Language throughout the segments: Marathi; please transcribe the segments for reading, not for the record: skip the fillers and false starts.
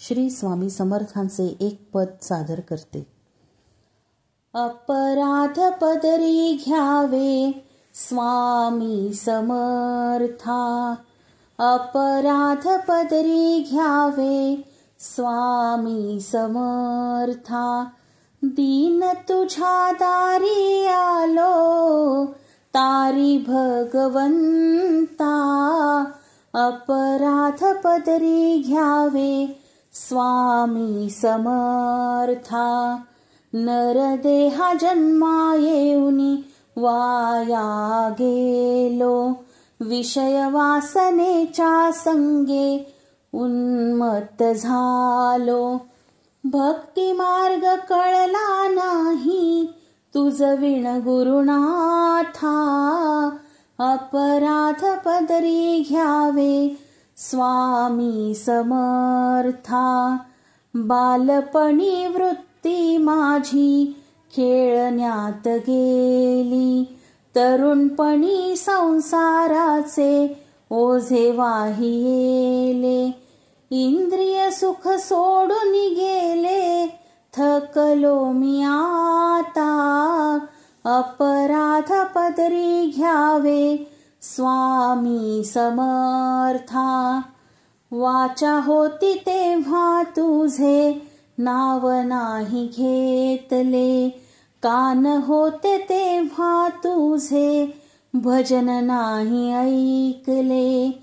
श्री स्वामी समर्थांचे एक पद सादर करते. अपराध पदरी घ्यावे स्वामी समर्था, अपराध पदरी घ्यावे स्वामी समर्था. दीन तुझ्या दारी आलो तारी भगवंता, अपराध पदरी घ्यावे स्वामी समर्था. नरदेहा जन्मा येऊनी वाया गेलो, विषय वासनेच्या संगे उन्मत्त झालो. भक्ती मार्ग कळला नाही तुझ विण गुरुनाथा, अपराध पदरी घ्यावे स्वामी समर्था. बालपणी वृत्ती माझी खेळण्यात गेली, तरुणपणी संसाराचे ओझे वाहिले. इंद्रिय सुख सोडून गेले थकलो मी आता, अपराध पदरी घ्यावे स्वामी समर्था. वाचा होती तेव्हा तुझे नाव नाही घेतले, कान होते तेव्हा तुझे भजन नाही ऐकले.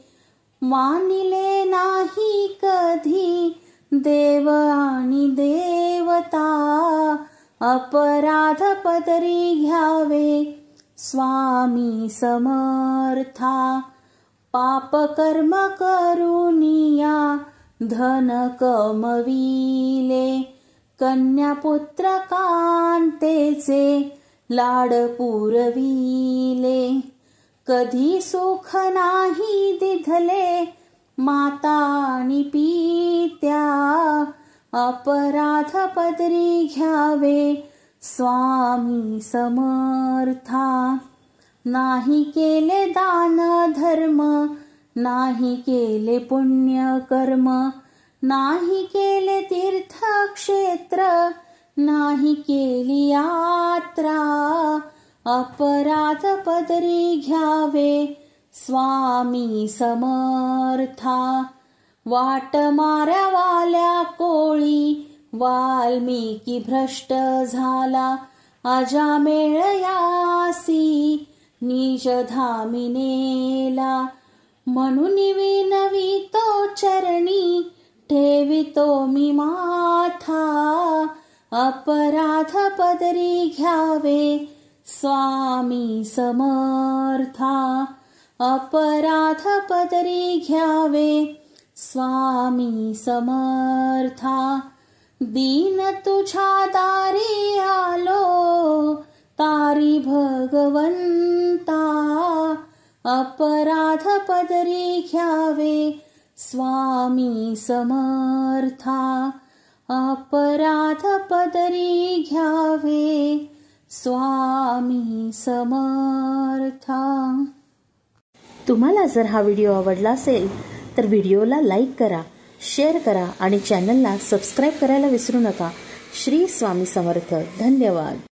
मानिले नाही कधी देव आणि देवता, अपराध पदरी घ्यावे स्वामी समर्था. पाप कर्म करुनिया धन कमविले, कन्या पुत्र कांतेचे लाड पुरविले. कधी सुख नाही दिधले माता आणि पित्या, अपराध पदरी घ्यावे स्वामी समर्था. नाही केले दान धर्म, नाही केले पुण्य कर्म, नाही केले तीर्थक्षेत्र, नाही केली यात्रा, अपराध पदरी घ्यावे स्वामी समर्था. वाट माऱ्यावाल्या कोळी वाल्मिकी भ्रष्ट झाला, अजामेळ यासी निज धामी नेला. म्हणून विनवितो चरणी ठेवितो मी माथा, अपराध पदरी घ्यावे स्वामी समर्था. अपराध पदरी घ्यावे स्वामी समर्था. दीन तुझ्या दारी आलो तारी भगवंता, अपराध पदरी घ्यावे स्वामी समर्था. अपराध पदरी घ्यावे स्वामी समर्था. तुम्हाला जर हा व्हिडिओ आवडला असेल तर व्हिडिओला लाईक करा, शेअर करा आणि चॅनलला सबस्क्राईब करायला विसरू नका. श्री स्वामी समर्थ. धन्यवाद.